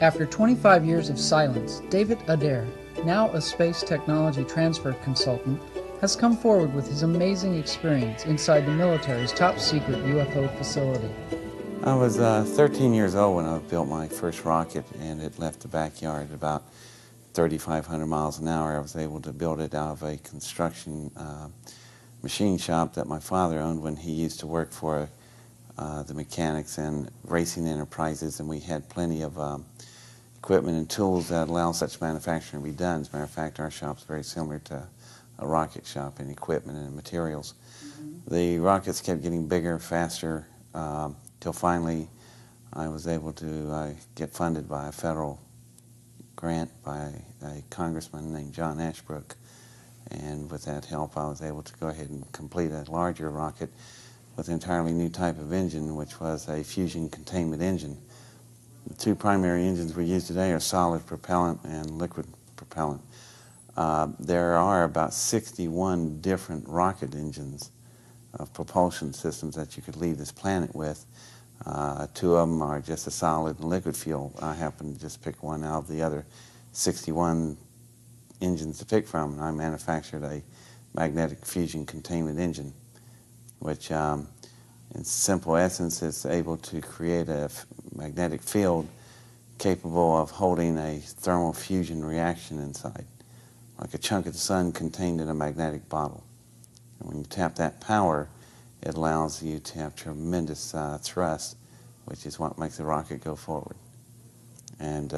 After 25 years of silence, David Adair, now a space technology transfer consultant, has come forward with his amazing experience inside the military's top-secret UFO facility. I was 13 years old when I built my first rocket, and it left the backyard at about 3,500 miles an hour. I was able to build it out of a construction machine shop that my father owned when he used to work for the mechanics and racing enterprises, and we had plenty of equipment and tools that allow such manufacturing to be done. As a matter of fact, our shop's very similar to a rocket shop in equipment and materials. The rockets kept getting bigger, faster, till finally I was able to get funded by a federal grant by a congressman named John Ashbrook, and with that help I was able to go ahead and complete a larger rocket with an entirely new type of engine, which was a fusion containment engine. The two primary engines we use today are solid propellant and liquid propellant. There are about 61 different rocket engines of propulsion systems that you could leave this planet with. Two of them are just a solid and liquid fuel. I happen to just pick one out of the other 61 engines to pick from, and I manufactured a magnetic fusion containment engine, which in simple essence is able to create a magnetic field capable of holding a thermal fusion reaction inside, like a chunk of the sun contained in a magnetic bottle. And when you tap that power, it allows you to have tremendous thrust, which is what makes the rocket go forward. And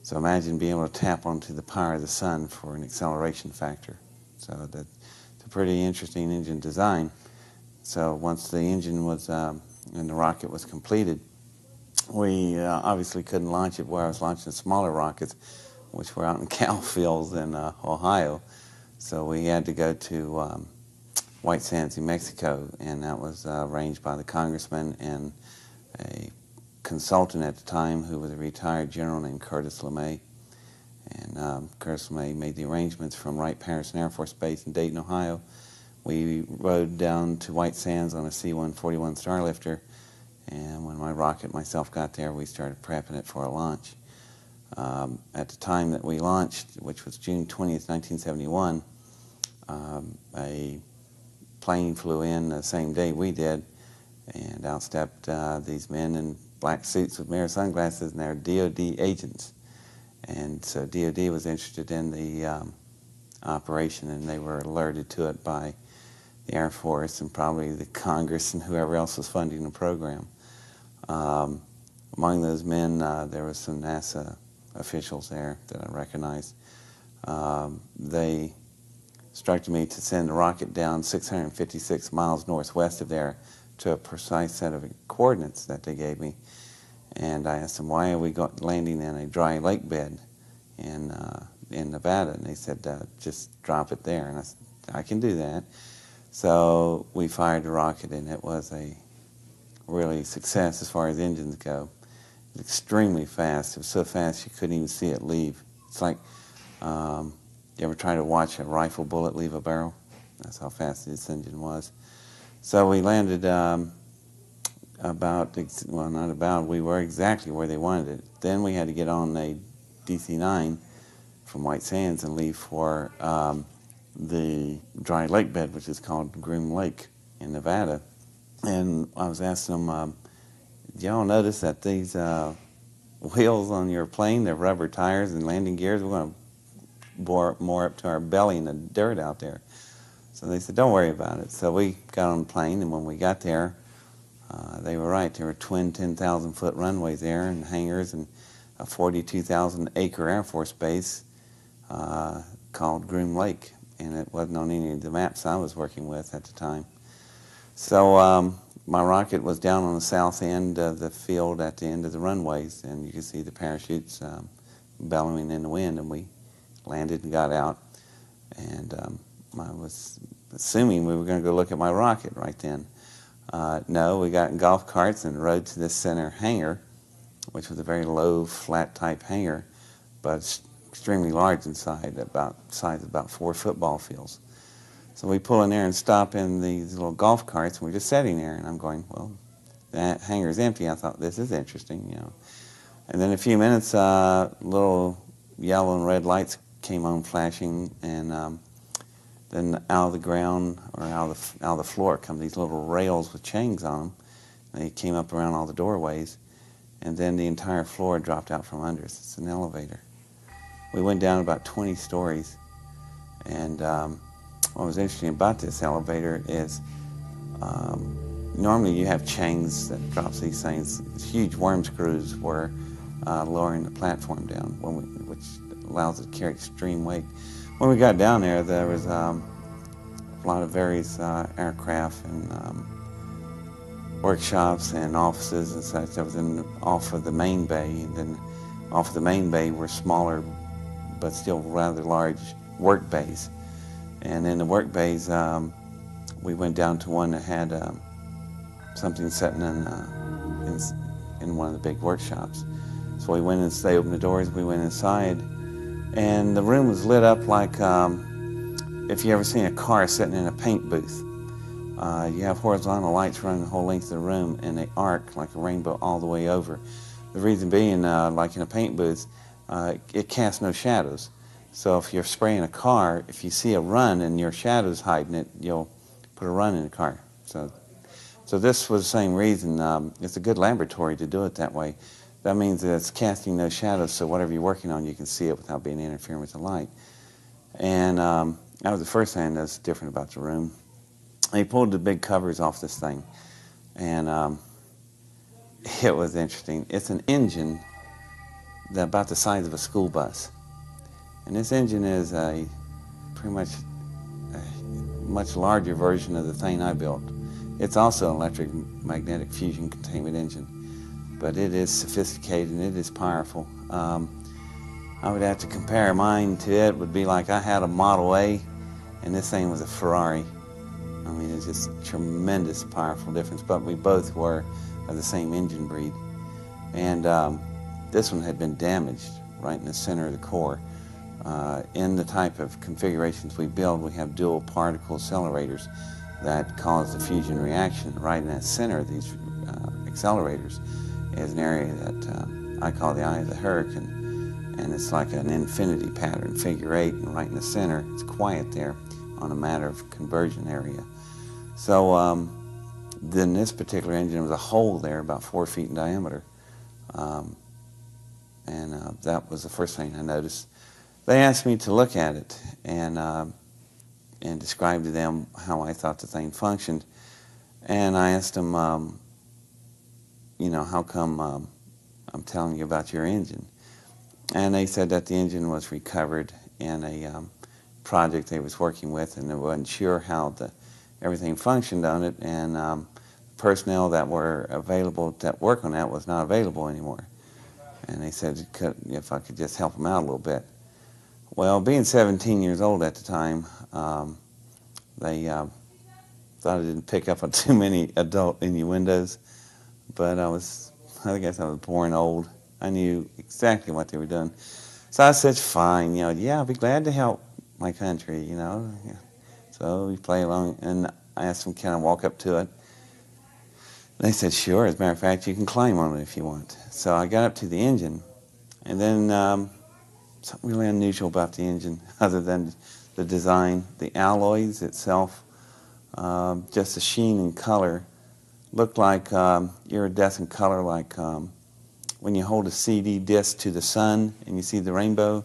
so imagine being able to tap onto the power of the sun for an acceleration factor. So that's a pretty interesting engine design. So once the engine was and the rocket was completed, we obviously couldn't launch it where I was launching smaller rockets, which were out in cow fields in Ohio. So we had to go to White Sands, New Mexico, and that was arranged by the congressman and a consultant at the time who was a retired general named Curtis Lemay. And Curtis Lemay made the arrangements from Wright-Patterson Air Force Base in Dayton, Ohio. We rode down to White Sands on a C-141 Starlifter, and when my rocket myself got there, we started prepping it for a launch. At the time that we launched, which was June 20th, 1971, a plane flew in the same day we did, and out stepped these men in black suits with mirror sunglasses, and they're DOD agents. And so DOD was interested in the operation, and they were alerted to it by the Air Force and probably the Congress and whoever else was funding the program. Among those men, there was some NASA officials there that I recognized. They instructed me to send a rocket down 656 miles northwest of there to a precise set of coordinates that they gave me. And I asked them, why are we landing in a dry lake bed in Nevada? And they said, just drop it there. And I said, I can do that. So we fired the rocket, and it was a really success as far as engines go. It was extremely fast. It was so fast you couldn't even see it leave. It's like, you ever try to watch a rifle bullet leave a barrel? That's how fast this engine was. So we landed we were exactly where they wanted it. Then we had to get on a DC-9 from White Sands and leave for the dry lake bed, which is called Groom Lake in Nevada. And I was asking them, do y'all notice that these wheels on your plane, they're rubber tires and landing gears, we're going to bore more up to our belly in the dirt out there. So they said, don't worry about it. So we got on the plane, and when we got there, they were right. There were twin 10,000-foot runways there and hangars and a 42,000-acre Air Force base called Groom Lake. And it wasn't on any of the maps I was working with at the time. So my rocket was down on the south end of the field at the end of the runways, and you could see the parachutes bellowing in the wind, and we landed and got out. And I was assuming we were going to go look at my rocket right then. No, we got in golf carts and rode to this center hangar, which was a very low, flat-type hangar, but extremely large inside, size of about 4 football fields. So we pull in there and stop in these little golf carts, and we're just sitting there, and I'm going, well, that hangar's empty. I thought, this is interesting, you know. And then in a few minutes, little yellow and red lights came on flashing, and then out of the ground, or out of the floor, come these little rails with chains on them. They came up around all the doorways, and then the entire floor dropped out from under us. It's an elevator. We went down about 20 stories, and what was interesting about this elevator is normally you have chains that drops these things. Huge worm screws were lowering the platform down, which allows it to carry extreme weight. When we got down there, there was a lot of various aircraft and workshops and offices and such that was off of the main bay, and then off of the main bay were smaller but still rather large work bays. And in the work bays, we went down to one that had something sitting in one of the big workshops. So we went and they opened the doors, we went inside, and the room was lit up like if you ever seen a car sitting in a paint booth. You have horizontal lights running the whole length of the room, and they arc like a rainbow all the way over. The reason being, like in a paint booth, it casts no shadows. So if you're spraying a car, if you see a run and your shadow's hiding it, you'll put a run in the car. So this was the same reason. It's a good laboratory to do it that way. That means that it's casting no shadows, so whatever you're working on, you can see it without being interfering with the light. And that was the first thing that's different about the room. They pulled the big covers off this thing, and it was interesting. It's an engine that's about the size of a school bus. And this engine is pretty much a much larger version of the thing I built. It's also an electromagnetic fusion containment engine, but it is sophisticated and it is powerful. I would have to compare mine to it. Would be like I had a Model A and this thing was a Ferrari. I mean, it's just tremendous, powerful difference, but we both were of the same engine breed. And this one had been damaged right in the center of the core. In the type of configurations we build, we have dual particle accelerators that cause the fusion reaction. Right in that center of these accelerators is an area that I call the eye of the hurricane, and it's like an infinity pattern, figure 8, and right in the center, it's quiet there on a matter of conversion area. So then this particular engine was a hole there about 4 feet in diameter, and that was the first thing I noticed. They asked me to look at it and describe to them how I thought the thing functioned. And I asked them, you know, how come I'm telling you about your engine? And they said that the engine was recovered in a project they was working with, and they wasn't sure how everything functioned on it, and personnel that were available that work on that was not available anymore. And they said if I could just help them out a little bit. Well, being 17 years old at the time, they thought I didn't pick up on too many adult innuendos, but I guess I was born old. I knew exactly what they were doing. So I said, fine, you know, yeah, I'll be glad to help my country, you know. So we play along, and I asked them, can I walk up to it? They said, sure. As a matter of fact, you can climb on it if you want. So I got up to the engine, and then something really unusual about the engine, other than the design, the alloys itself, just the sheen and color, looked like iridescent color, like when you hold a CD disc to the sun and you see the rainbow.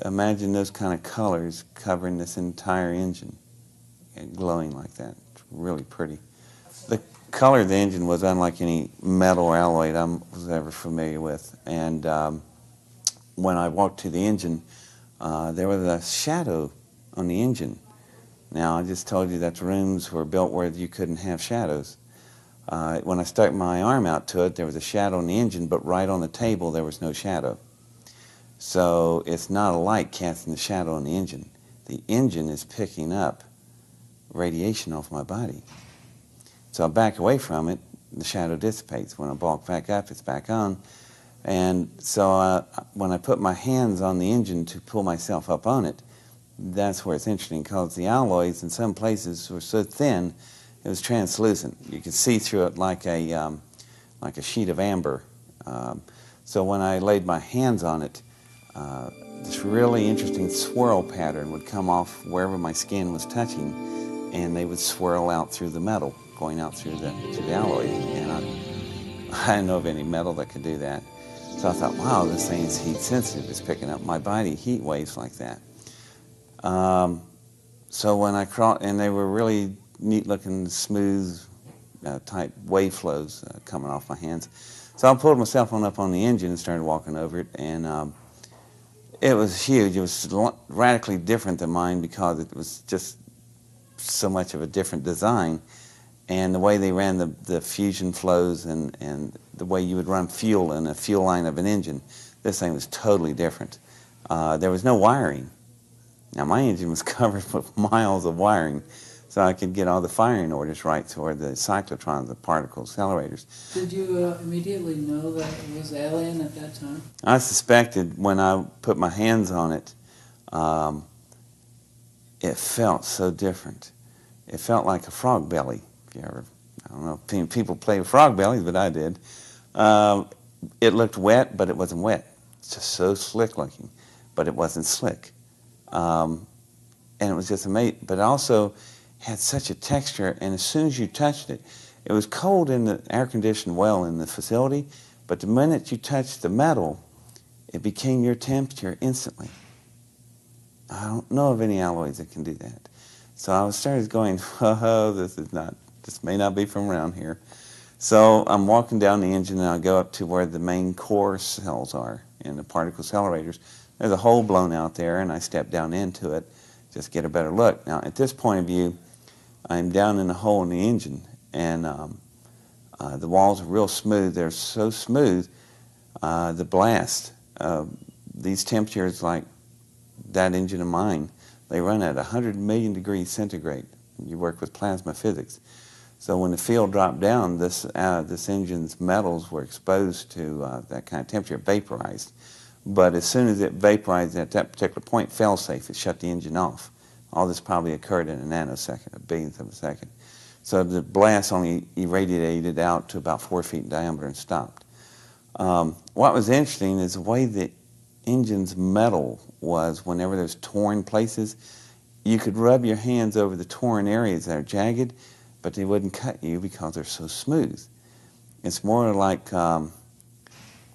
Imagine those kind of colors covering this entire engine and glowing like that. It's really pretty. The color of the engine was unlike any metal or alloy I was ever familiar with. And when I walked to the engine, there was a shadow on the engine. Now, I just told you that the rooms were built where you couldn't have shadows. When I stuck my arm out to it, there was a shadow on the engine, but right on the table there was no shadow. So it's not a light casting the shadow on the engine. The engine is picking up radiation off my body. So I back away from it, the shadow dissipates. When I bulk back up, it's back on. And so when I put my hands on the engine to pull myself up on it, that's where it's interesting, because the alloys in some places were so thin, it was translucent. You could see through it like a sheet of amber. So when I laid my hands on it, this really interesting swirl pattern would come off wherever my skin was touching, and they would swirl out through the metal, going out through the alloy. And I didn't know of any metal that could do that. So I thought, wow, this thing is heat sensitive. It's picking up my body heat waves like that. So when I crawled, and they were really neat looking, smooth type wave flows coming off my hands. So I pulled my cell phone up on the engine and started walking over it, and it was huge. It was radically different than mine because it was just so much of a different design. And the way they ran the fusion flows and the way you would run fuel in a fuel line of an engine, this thing was totally different. There was no wiring. Now my engine was covered with miles of wiring, so I could get all the firing orders right toward the cyclotrons, the particle accelerators. Did you immediately know that it was alien at that time? I suspected when I put my hands on it, it felt so different. It felt like a frog belly. If you ever, I don't know if people play with frog bellies, but I did. It looked wet, but it wasn't wet. It's just so slick looking, but it wasn't slick. And it was just amazing. But it also had such a texture, and as soon as you touched it, it was cold in the air-conditioned well in the facility, but the minute you touched the metal, it became your temperature instantly. I don't know of any alloys that can do that. So I started going, oh, this may not be from around here. So I'm walking down the engine, and I go up to where the main core cells are and the particle accelerators. There's a hole blown out there, and I step down into it just to get a better look. Now, at this point of view, I'm down in the hole in the engine, and the walls are real smooth. They're so smooth, the blast, these temperatures like that engine of mine, they run at 100 million degrees centigrade. You work with plasma physics. So when the field dropped down, this engine's metals were exposed to that kind of temperature, vaporized. But as soon as it vaporized at that particular point, fail-safe, it shut the engine off. All this probably occurred in a nanosecond, a billionth of a second. So the blast only irradiated out to about 4 feet in diameter and stopped. What was interesting is the way the engine's metal was whenever there's torn places. You could rub your hands over the torn areas that are jagged, but they wouldn't cut you because they're so smooth. It's more like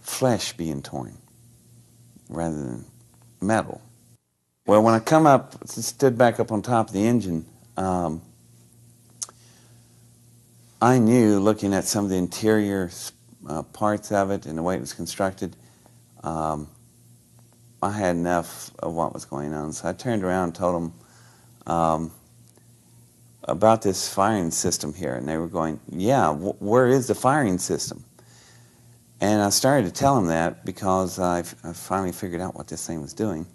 flesh being torn rather than metal. Well, when I come up, stood back up on top of the engine, I knew, looking at some of the interior parts of it and the way it was constructed, I had enough of what was going on. So I turned around and told them about this firing system here, and they were going, yeah, where is the firing system? And I started to tell them that because I finally figured out what this thing was doing.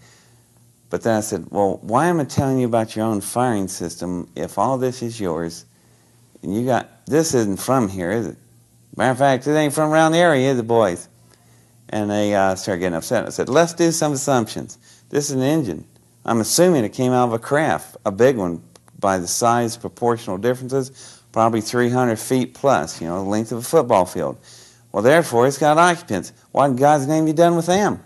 But then I said, well, why am I telling you about your own firing system if all this is yours and you got, this isn't from here, is it? Matter of fact, it ain't from around the area, is it, boys? And they started getting upset. I said, let's do some assumptions. This is an engine. I'm assuming it came out of a craft, a big one, by the size proportional differences, probably 300 feet plus, you know, the length of a football field. Well, therefore, it's got occupants. What in God's name have you done with them?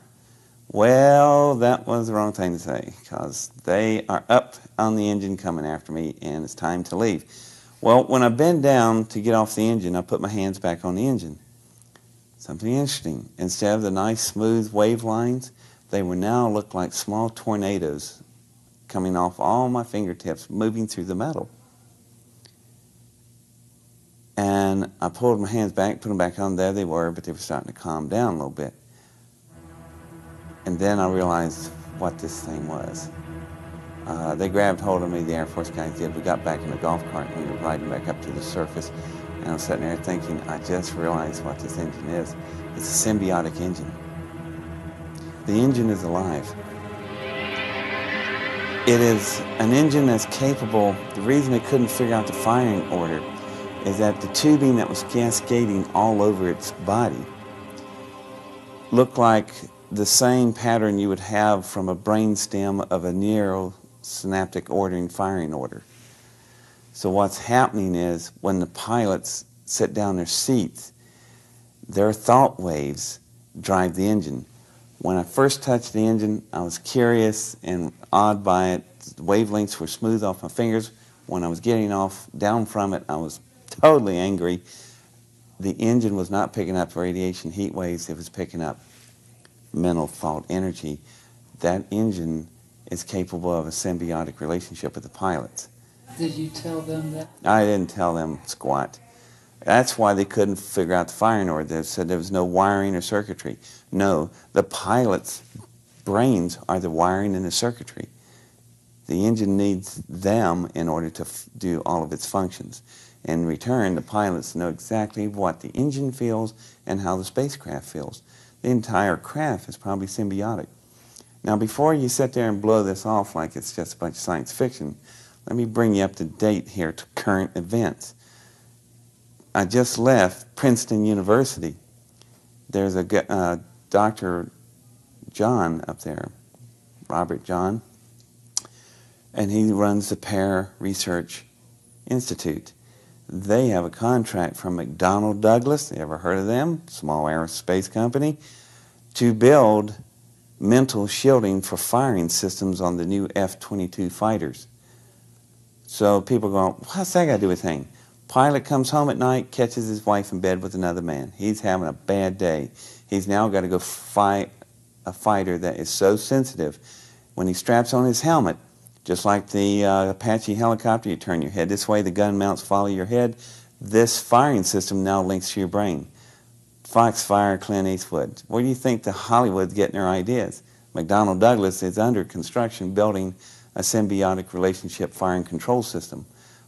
Well, that was the wrong thing to say, because they are up on the engine coming after me, and it's time to leave. Well, when I bend down to get off the engine, I put my hands back on the engine. Something interesting. Instead of the nice, smooth wave lines, they were now looked like small tornadoes coming off all my fingertips, moving through the metal. And I pulled my hands back, put them back on. There they were, but they were starting to calm down a little bit. And then I realized what this thing was. They grabbed hold of me, the Air Force guys did. We got back in the golf cart and we were riding back up to the surface. And I was sitting there thinking, I just realized what this engine is. It's a symbiotic engine. The engine is alive. It is an engine that's capable. The reason they couldn't figure out the firing order is that the tubing that was cascading all over its body looked like the same pattern you would have from a brainstem of a neurosynaptic ordering firing order. So what's happening is when the pilots sit down in their seats, their thought waves drive the engine. When I first touched the engine, I was curious and awed by it. The wavelengths were smooth off my fingers. When I was getting off down from it, I was totally angry. The engine was not picking up radiation heat waves, it was picking up mental thought energy. That engine is capable of a symbiotic relationship with the pilots. Did you tell them that? I didn't tell them squat. That's why they couldn't figure out the firing order. They said there was no wiring or circuitry. No, the pilots' brains are the wiring and the circuitry. The engine needs them in order to do all of its functions. In return, the pilots know exactly what the engine feels and how the spacecraft feels. The entire craft is probably symbiotic. Now, before you sit there and blow this off like it's just a bunch of science fiction, let me bring you up to date here to current events. I just left Princeton University. There's a Dr. John up there, Robert John, and he runs the Pear Research Institute. They have a contract from McDonnell Douglas, you ever heard of them? Small aerospace company, to build mental shielding for firing systems on the new F-22 fighters. So people go, what's that got to do with anything? Pilot comes home at night, catches his wife in bed with another man. He's having a bad day. He's now got to go fight a fighter that is so sensitive. When he straps on his helmet, just like the Apache helicopter, you turn your head this way, the gun mounts follow your head. This firing system now links to your brain. Foxfire, Clint Eastwood. Where do you think the Hollywood's getting their ideas? McDonnell Douglas is under construction building a symbiotic relationship firing control system.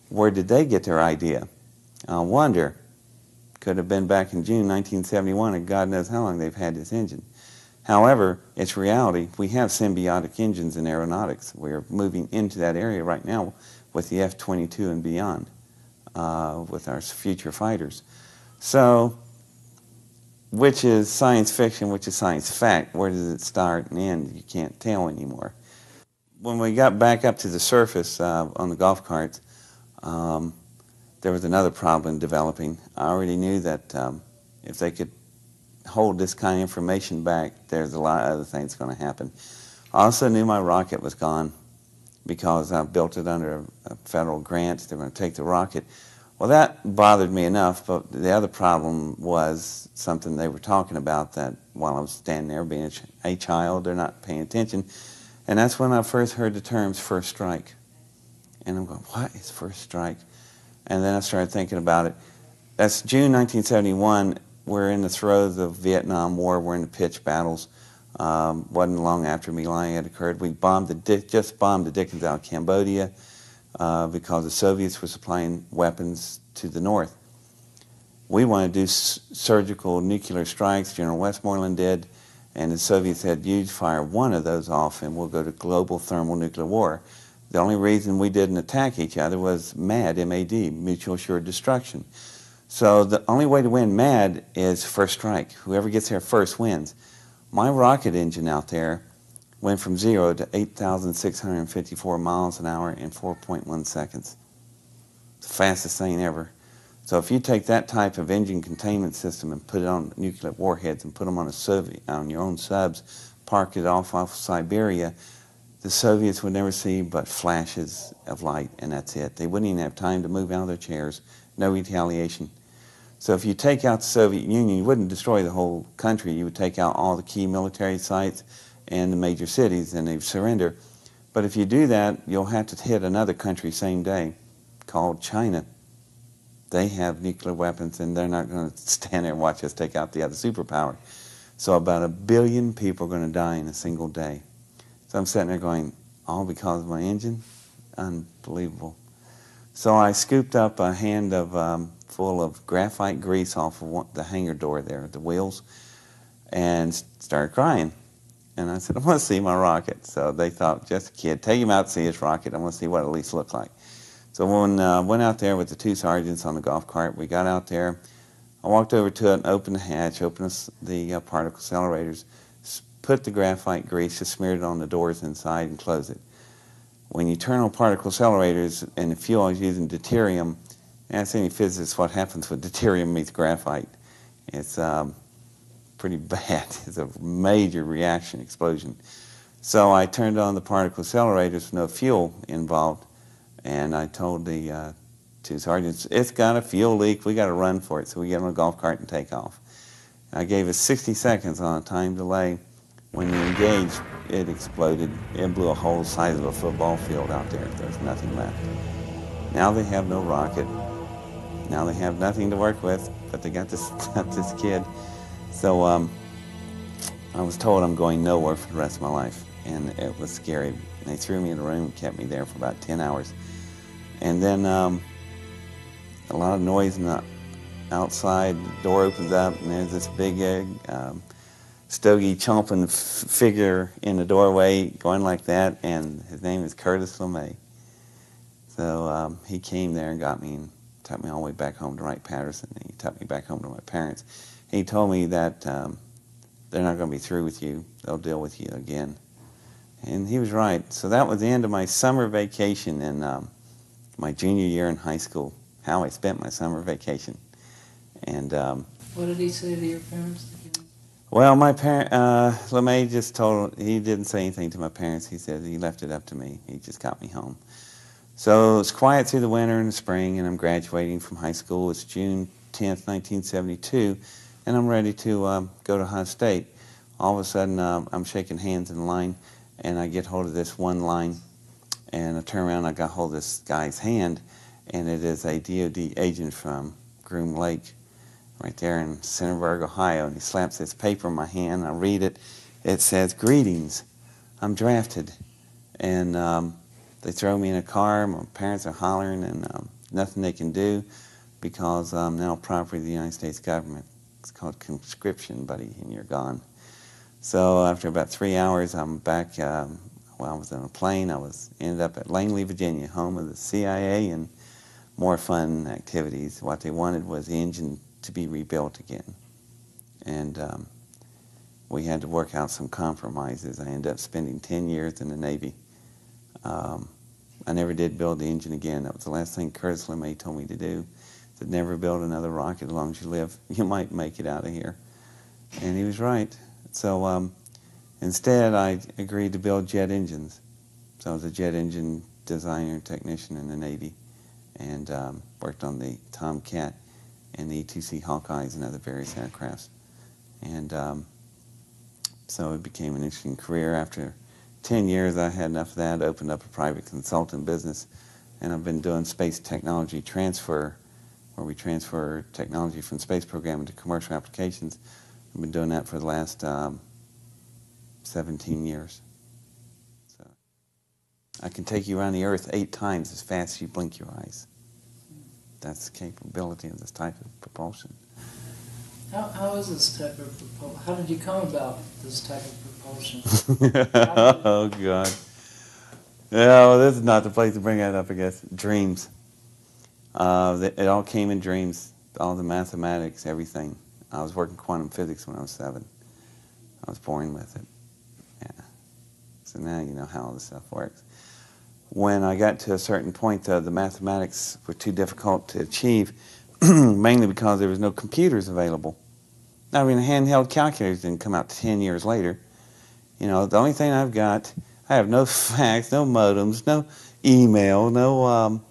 Where did they get their idea? I wonder. Could have been back in June 1971, and God knows how long they've had this engine. However, it's reality. We have symbiotic engines in aeronautics. We're moving into that area right now with the F-22 and beyond, with our future fighters. So, which is science fiction, which is science fact? Where does it start and end? You can't tell anymore. When we got back up to the surface on the golf carts, there was another problem developing. I already knew that if they could hold this kind of information back, there's a lot of other things going to happen. I also knew my rocket was gone because I built it under a federal grant. They were going to take the rocket. Well, that bothered me enough, but the other problem was something they were talking about that while I was standing there being a child, they're not paying attention. And that's when I first heard the terms first strike. And I'm going, what is first strike? And then I started thinking about it. That's June 1971. We're in the throes of Vietnam War. We're in the pitched battles. Wasn't long after My Lai had occurred. We just bombed the Dickens out of Cambodia because the Soviets were supplying weapons to the north. We wanted to do surgical nuclear strikes. General Westmoreland did. And the Soviets said, you fire one of those off and we'll go to global thermonuclear war. The only reason we didn't attack each other was MAD, M-A-D, mutual assured destruction. So the only way to win MAD is first strike. Whoever gets there first wins. My rocket engine out there went from 0 to 8,654 miles an hour in 4.1 seconds. It's the fastest thing ever. So if you take that type of engine containment system and put it on nuclear warheads and put them on your own subs, park it off Siberia, the Soviets would never see but flashes of light, and that's it. They wouldn't even have time to move out of their chairs. No retaliation. So if you take out the Soviet Union, you wouldn't destroy the whole country. You would take out all the key military sites and the major cities, and they'd surrender. But if you do that, you'll have to hit another country same day called China. They have nuclear weapons, and they're not going to stand there and watch us take out the other superpower. So about 1 billion people are going to die in a single day. So I'm sitting there going, all because of my engine? Unbelievable. So I scooped up a hand full of graphite grease off of the hangar door there at the wheels and started crying. And I said, I want to see my rocket. So they thought, just a kid, take him out to see his rocket. I want to see what it at least looks like. So when I went out there with the 2 sergeants on the golf cart, we got out there. I walked over to it and opened the hatch, opened the particle accelerators, put the graphite grease, just smeared it on the doors inside and closed it. When you turn on particle accelerators and the fuel is using deuterium, ask any physicist what happens with deuterium meets graphite. It's pretty bad. It's a major reaction explosion. So I turned on the particle accelerators with no fuel involved, and I told the two sergeants, it's got a fuel leak, we got to run for it. So we get on a golf cart and take off. I gave us 60 seconds on a time delay. When you engaged, it exploded. It blew a whole size of a football field out there. There was nothing left. Now they have no rocket. Now they have nothing to work with, but they got this kid. So I was told I'm going nowhere for the rest of my life, and it was scary. And they threw me in a room and kept me there for about 10 hours. And then a lot of noise in the outside. The door opens up, and there's this big stogie chomping figure in the doorway going like that, and his name is Curtis Lemay. So he came there and got me and took me all the way back home to Wright-Patterson. He took me back home to my parents. He told me that they're not going to be through with you. They'll deal with you again. And he was right. So that was the end of my summer vacation in my junior year in high school, how I spent my summer vacation. And what did he say to your parents? Well, my parent, Lemay just he didn't say anything to my parents. He said he left it up to me. He just got me home. So it was quiet through the winter and the spring, and I'm graduating from high school. It's June 10th, 1972, and I'm ready to go to Ohio State. All of a sudden, I'm shaking hands in line, and I get hold of this one line, and I turn around, and I got hold of this guy's hand, and it is a DOD agent from Groom Lake, right there in Centerburg, Ohio, and he slaps this paper in my hand. I read it. It says, "Greetings, I'm drafted," and they throw me in a car. My parents are hollering, and nothing they can do because I'm now property of the United States government. It's called conscription, buddy, and you're gone. So after about 3 hours, I'm back. I was on a plane. Ended up at Langley, Virginia, home of the CIA and more fun activities. What they wanted was the engine to be rebuilt again. And we had to work out some compromises. I ended up spending 10 years in the Navy. I never did build the engine again. That was the last thing Curtis Lemay told me to do. He said, never build another rocket as long as you live. You might make it out of here. And he was right. So instead, I agreed to build jet engines. So I was a jet engine designer and technician in the Navy, and worked on the Tomcat and the E-2C Hawkeyes and other various aircrafts. And so it became an interesting career. After 10 years, I had enough of that, opened up a private consultant business, and I've been doing space technology transfer, where we transfer technology from space program into commercial applications. I've been doing that for the last 17 years. So I can take you around the Earth 8 times as fast as you blink your eyes. That's the capability of this type of propulsion. How is this type of propulsion? How did you come about this type of propulsion? Oh, God. Yeah, well, this is not the place to bring that up, I guess. Dreams. It all came in dreams, all the mathematics, everything. I was working quantum physics when I was 7. I was born with it. Yeah. So now you know how all this stuff works. When I got to a certain point, the mathematics were too difficult to achieve, mainly because there was no computers available. I mean, handheld calculators didn't come out 10 years later. You know, the only thing I've got, I have no fax, no modems, no email, no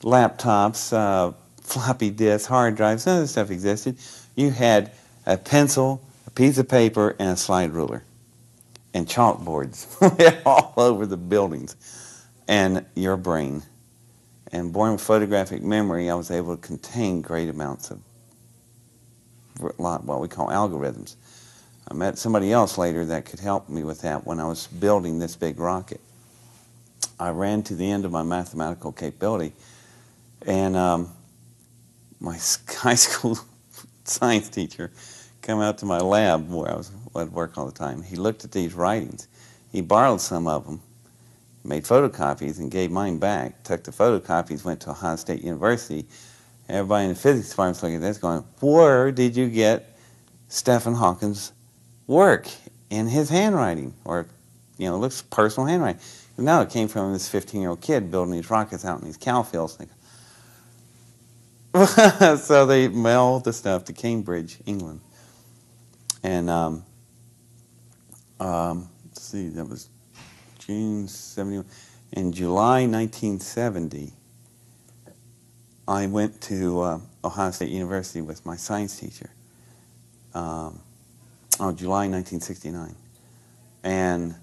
laptops, floppy disks, hard drives, none of this stuff existed. You had a pencil, a piece of paper, and a slide ruler, and chalkboards all over the buildings, and your brain. And born with photographic memory, I was able to contain great amounts of what we call algorithms. I met somebody else later that could help me with that when I was building this big rocket. I ran to the end of my mathematical capability, and my high school science teacher came out to my lab where I'd work all the time. He looked at these writings. He borrowed some of them, made photocopies, and gave mine back. Took the photocopies, went to Ohio State University. Everybody in the physics department was looking at this going, where did you get Stephen Hawking's work in his handwriting? Or, you know, it looks personal handwriting. No, it came from this 15-year-old kid building these rockets out in these cow fields. So they mailed the stuff to Cambridge, England. And let's see, that was June 71. In July 1970, I went to Ohio State University with my science teacher. July 1969. And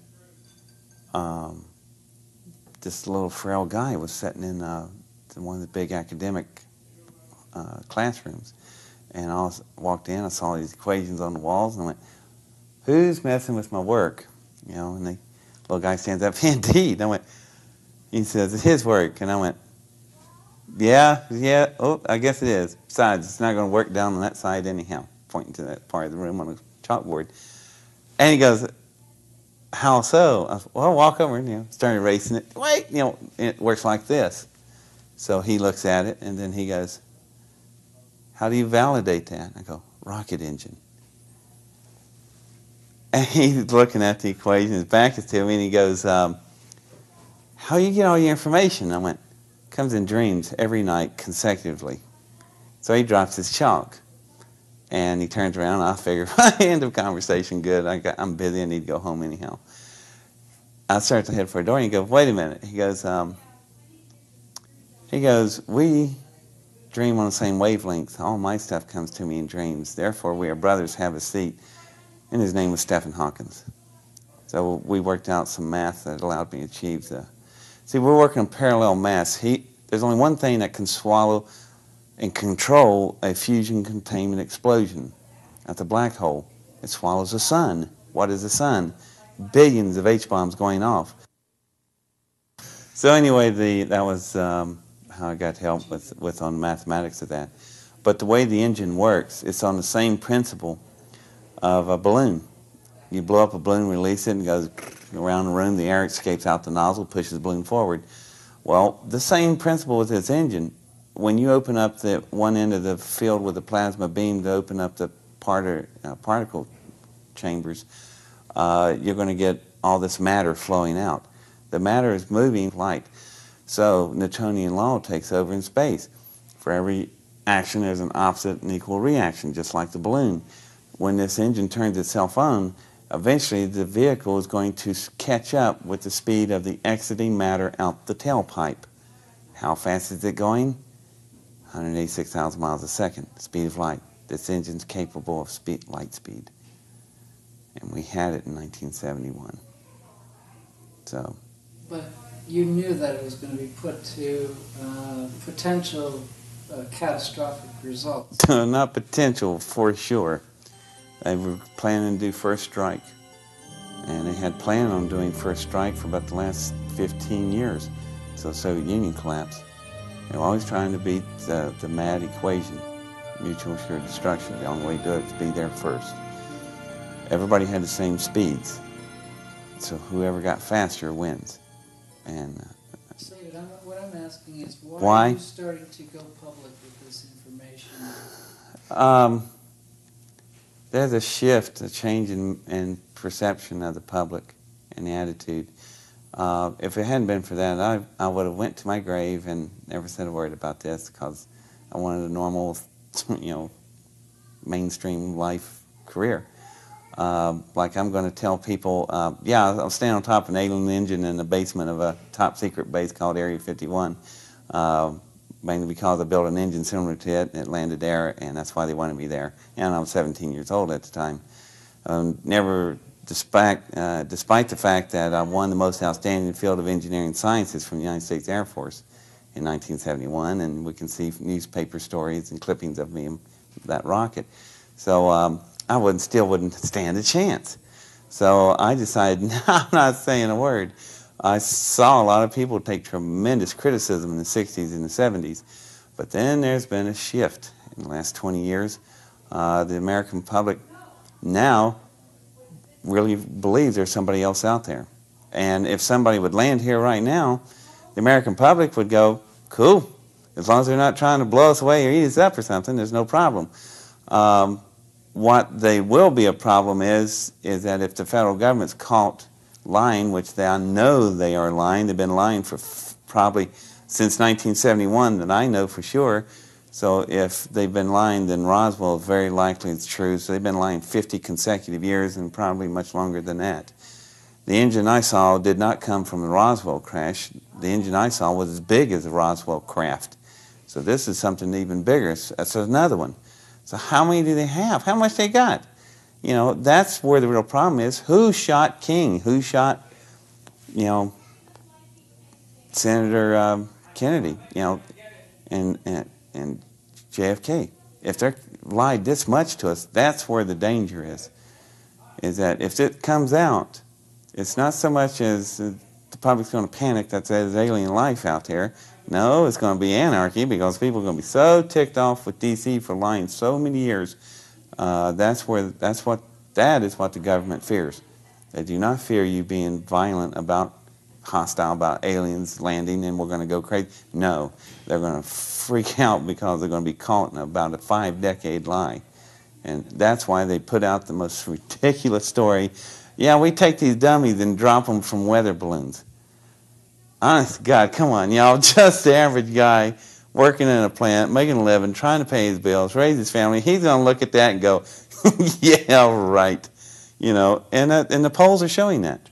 this little frail guy was sitting in one of the big academic classrooms. And I walked in, I saw these equations on the walls, and I went, "Who's messing with my work?" You know, and the little guy stands up, "Indeed." I went, he says, "It's his work." And I went, yeah, oh, I guess it is. Besides, it's not going to work down on that side anyhow, pointing to that part of the room on the chalkboard. And he goes, "How so?" I said, "Well, I'll walk over and, start erasing it." "Wait, it works like this." So he looks at it, and then he goes, "How do you validate that?" I go, "Rocket engine." And he's looking at the equation, his back is to me, and he goes, "How do you get all your information?" I went, "Comes in dreams every night consecutively." So he drops his chalk, and he turns around, and I figure, end of conversation, good, I'm busy, I need to go home anyhow. I start to head for a door, and he goes, "Wait a minute." He goes, "We dream on the same wavelength. All my stuff comes to me in dreams. Therefore, we are brothers. Have a seat." And his name was Stephen Hawkins. So we worked out some math that allowed me to achieve the... See, we're working on parallel mass. There's only one thing that can swallow and control a fusion containment explosion. At the black hole, it swallows the sun. What is the sun? Billions of H-bombs going off. So anyway, that was how I got help with on the mathematics of that. But the way the engine works, it's on the same principle of a balloon. You blow up a balloon, release it, and it goes around the room. The air escapes out the nozzle, pushes the balloon forward. Well, the same principle with this engine. When you open up the one end of the field with a plasma beam to open up the particle chambers, you're going to get all this matter flowing out. The matter is moving light. So Newtonian law takes over in space. For every action, there's an opposite and equal reaction, just like the balloon. When this engine turns itself on, eventually the vehicle is going to catch up with the speed of the exiting matter out the tailpipe. How fast is it going? 186,000 miles a second, speed of light. This engine's capable of light speed. And we had it in 1971. So. But you knew that it was going to be put to potential catastrophic results. Not potential, for sure. They were planning to do first strike. And they had planned on doing first strike for about the last 15 years. So the Soviet Union collapsed. They were always trying to beat the mad equation, mutual assured destruction. The only way to do it is be there first. Everybody had the same speeds. So whoever got faster wins. And David, what I'm asking is, why are you starting to go public with this information? There's a shift, a change in perception of the public and the attitude. If it hadn't been for that, I would have went to my grave and never said a word about this, because I wanted a normal, mainstream life career. Like I'm going to tell people, yeah, I'll stand on top of an alien engine in the basement of a top secret base called Area 51, mainly because I built an engine similar to it, and it landed there, and that's why they wanted me there. And I was 17 years old at the time. Despite the fact that I won the most outstanding field of engineering sciences from the United States Air Force in 1971, and we can see newspaper stories and clippings of me in that rocket. So I still wouldn't stand a chance. So I decided, no, I'm not saying a word. I saw a lot of people take tremendous criticism in the 60s and the 70s, but then there's been a shift in the last 20 years. The American public now really believes there's somebody else out there. And if somebody would land here right now, the American public would go, cool, as long as they're not trying to blow us away or eat us up or something, there's no problem. What they will be a problem is that if the federal government's caught lying, which I know they are lying, they've been lying for probably since 1971 that I know for sure, So if they've been lying, then Roswell is very likely it's true. So they've been lying 50 consecutive years and probably much longer than that. The engine I saw did not come from the Roswell crash. The engine I saw was as big as the Roswell craft. So this is something even bigger. So another one. So how many do they have? How much they got? You know, that's where the real problem is. Who shot King? Who shot, you know, Senator Kennedy? You know, and JFK. If they're lied this much to us, that's where the danger is. Is that if it comes out, it's not so much as the public's going to panic that there's alien life out there. No, it's going to be anarchy because people are going to be so ticked off with D.C. for lying so many years. That is what the government fears. They do not fear you being violent about, hostile about aliens landing and we're going to go crazy. No, they're going to freak out because they're going to be caught in about a 5-decade lie. And that's why they put out the most ridiculous story. Yeah, we take these dummies and drop them from weather balloons. Honest to God, come on, y'all. Just the average guy working in a plant, making a living, trying to pay his bills, raise his family, he's going to look at that and go, yeah, right. You know, and the polls are showing that.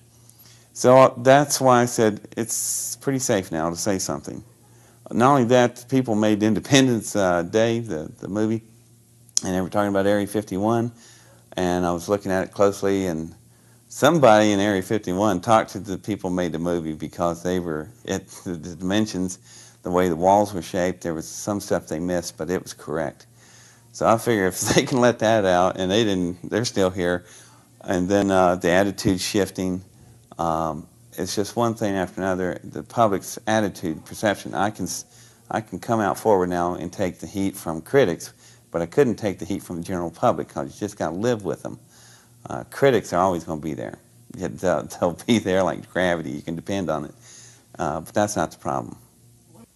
So that's why I said it's pretty safe now to say something. Not only that, people made Independence Day, the movie, and they were talking about Area 51, and I was looking at it closely, and somebody in Area 51 talked to the people who made the movie because they were, the dimensions, the way the walls were shaped, there was some stuff they missed, but it was correct. So I figure if they can let that out, and they're still here, and then the attitude shifting, it's just one thing after another. The public's attitude, perception, I can come out forward now and take the heat from critics, but I couldn't take the heat from the general public because you just got to live with them. Critics are always going to be there. They'll be there like gravity. You can depend on it. But that's not the problem.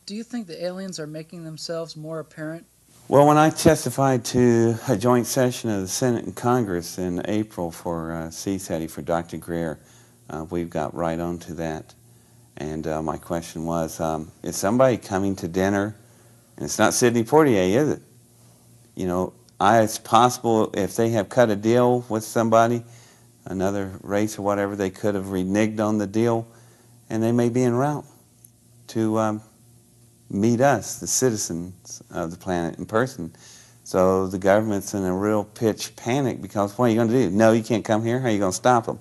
Do you think the aliens are making themselves more apparent? Well, when I testified to a joint session of the Senate and Congress in April for CSETI for Dr. Greer, we've got right on to that. And my question was, is somebody coming to dinner? And it's not Sidney Poitier, is it? You know, it's possible if they have cut a deal with somebody, another race or whatever, they could have reneged on the deal, and they may be en route to meet us, the citizens of the planet, in person. So the government's in a real pitch panic because what are you going to do? No, you can't come here. How are you going to stop them?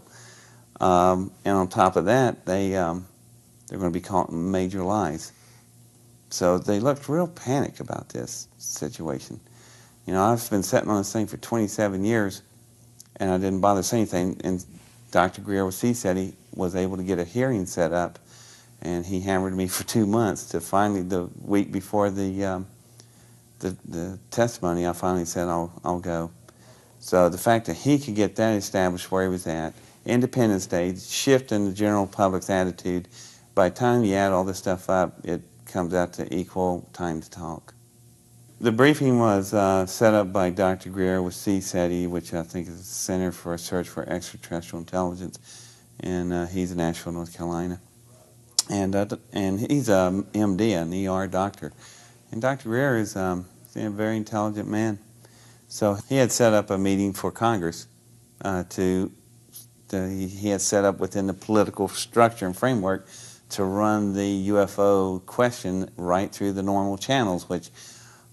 And on top of that, they're going to be caught in major lies. So they looked real panicked about this situation. You know, I've been sitting on this thing for 27 years, and I didn't bother saying anything. And Dr. Greer with CSETI was able to get a hearing set up, and he hammered me for 2 months to finally, the week before the testimony, I finally said, I'll go. So the fact that he could get that established where he was at, Independence Day, shift in the general public's attitude, by the time you add all this stuff up, it comes out to equal time to talk. The briefing was set up by Dr. Greer with CSETI, which I think is the Center for a Search for Extraterrestrial Intelligence, and he's in Asheville, North Carolina. And he's a MD, an ER doctor. And Dr. Greer is a very intelligent man. So he had set up a meeting for Congress he had set up within the political structure and framework to run the UFO question right through the normal channels, which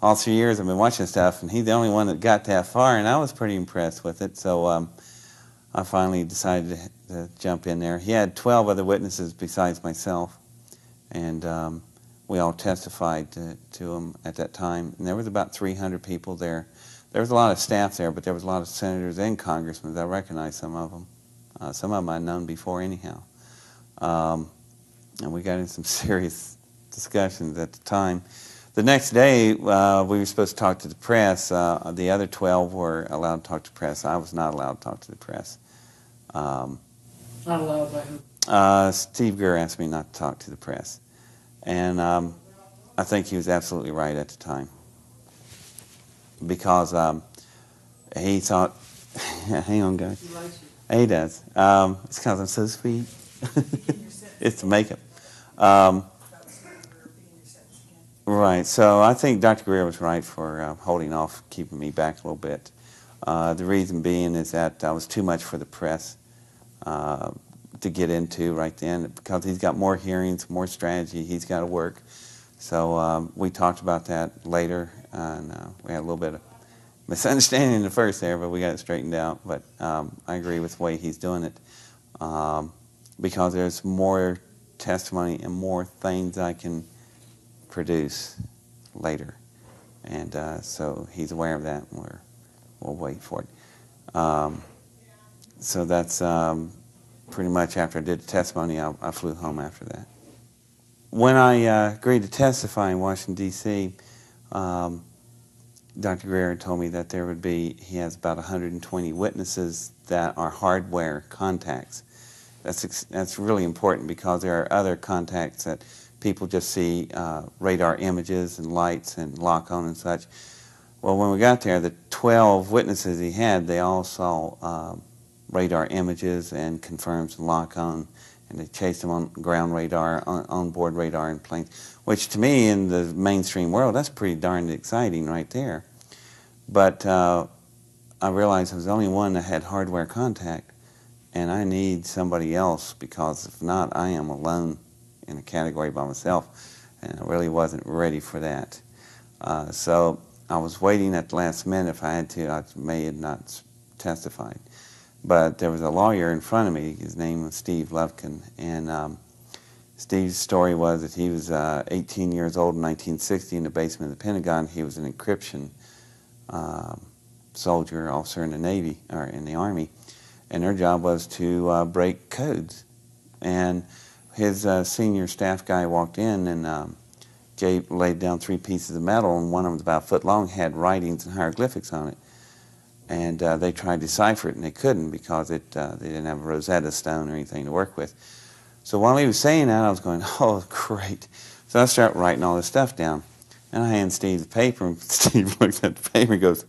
all 3 years I've been watching stuff, and he's the only one that got that far, and I was pretty impressed with it. So I finally decided to jump in there. He had 12 other witnesses besides myself, and we all testified to him at that time. And there was about 300 people there. There was a lot of staff there, but there was a lot of senators and congressmen. I recognized some of them. Some of them I'd known before anyhow. And we got in some serious discussions at the time. The next day, we were supposed to talk to the press. The other 12 were allowed to talk to the press. I was not allowed to talk to the press. Not allowed by who? Steve Greer asked me not to talk to the press. And I think he was absolutely right at the time. Because he thought, hang on, guys. He likes you. He does. It's because I'm so sweet. It's the makeup. Right. So I think Dr. Greer was right for holding off, keeping me back a little bit. The reason being is that I was too much for the press to get into right then, because he's got more hearings, more strategy he's got to work. So we talked about that later, and we had a little bit of misunderstanding in the first there, but we got it straightened out. But I agree with the way he's doing it, because there's more testimony and more things I can produce later. And so he's aware of that, and we'll wait for it. So that's pretty much after I did the testimony, I flew home after that. When I agreed to testify in Washington, D.C., Dr. Greer told me that there would be, he has about 120 witnesses that are hardware contacts. That's really important, because there are other contacts that people just see radar images and lights and lock on and such. Well, when we got there, the 12 witnesses he had, they all saw radar images and confirms and lock on, and they chased them on ground radar, on-board radar in planes, which to me in the mainstream world, that's pretty darn exciting right there. But I realized I was the only one that had hardware contact, and I need somebody else, because if not, I am alone in a category by myself, and I really wasn't ready for that. So I was waiting at the last minute. If I had to, I may have not testified. But there was a lawyer in front of me. His name was Steve Lufkin, and Steve's story was that he was 18 years old in 1960 in the basement of the Pentagon. He was an encryption soldier, officer in the Navy, or in the Army, and their job was to break codes. And his senior staff guy walked in, and laid down 3 pieces of metal, and one of them was about a foot long, had writings and hieroglyphics on it. And they tried to decipher it, and they couldn't, because they didn't have a Rosetta Stone or anything to work with. So while he was saying that, I was going, oh, great. So I start writing all this stuff down. And I hand Steve the paper, and Steve looks at the paper and goes,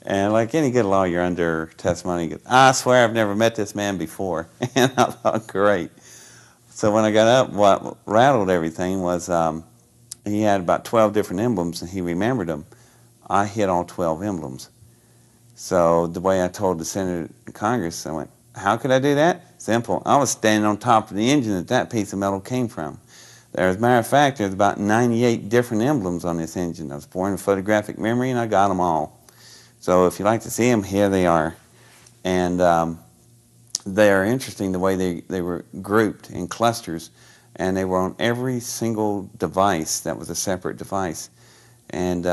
and like any good lawyer under testimony, he goes, I swear I've never met this man before. And I thought, great. So when I got up, what rattled everything was he had about 12 different emblems, and he remembered them. I hit all 12 emblems. So the way I told the Senator in Congress, I went, how could I do that? Simple. I was standing on top of the engine that that piece of metal came from. As a matter of fact, there's about 98 different emblems on this engine. I was born with photographic memory, and I got them all. So if you'd like to see them, here they are. And they are interesting the way they were grouped in clusters, and they were on every single device that was a separate device. And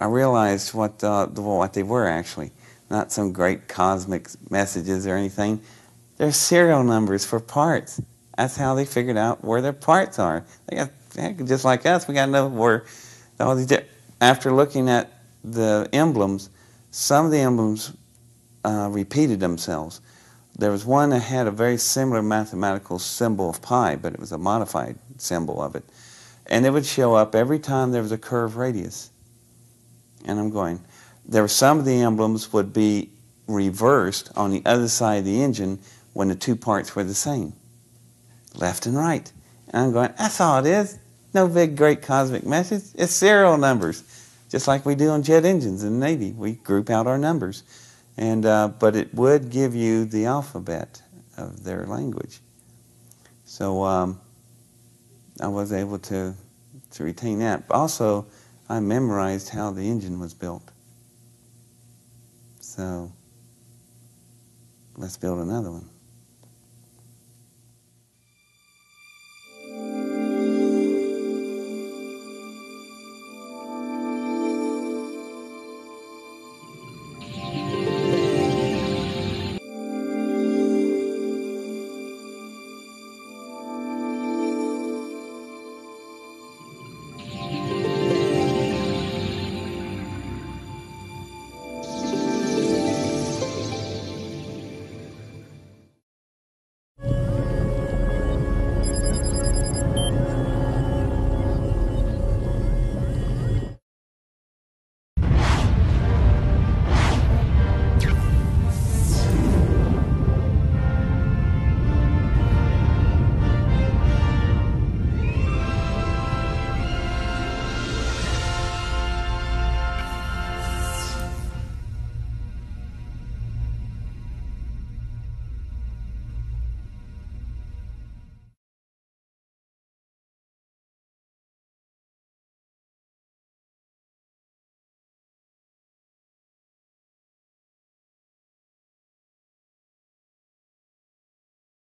I realized what they were actually. Not some great cosmic messages or anything. They're serial numbers for parts. That's how they figured out where their parts are. They got, just like us, we got to know where all these. After looking at the emblems, some of the emblems repeated themselves. There was one that had a very similar mathematical symbol of pi, but it was a modified symbol of it. And it would show up every time there was a curved radius. And I'm going, there were some of the emblems would be reversed on the other side of the engine when the 2 parts were the same, left and right. And I'm going, that's all it is. No big, great cosmic message. It's serial numbers, just like we do on jet engines in the Navy. We group out our numbers. And but it would give you the alphabet of their language. So I was able to retain that. But also, I memorized how the engine was built. So let's build another one.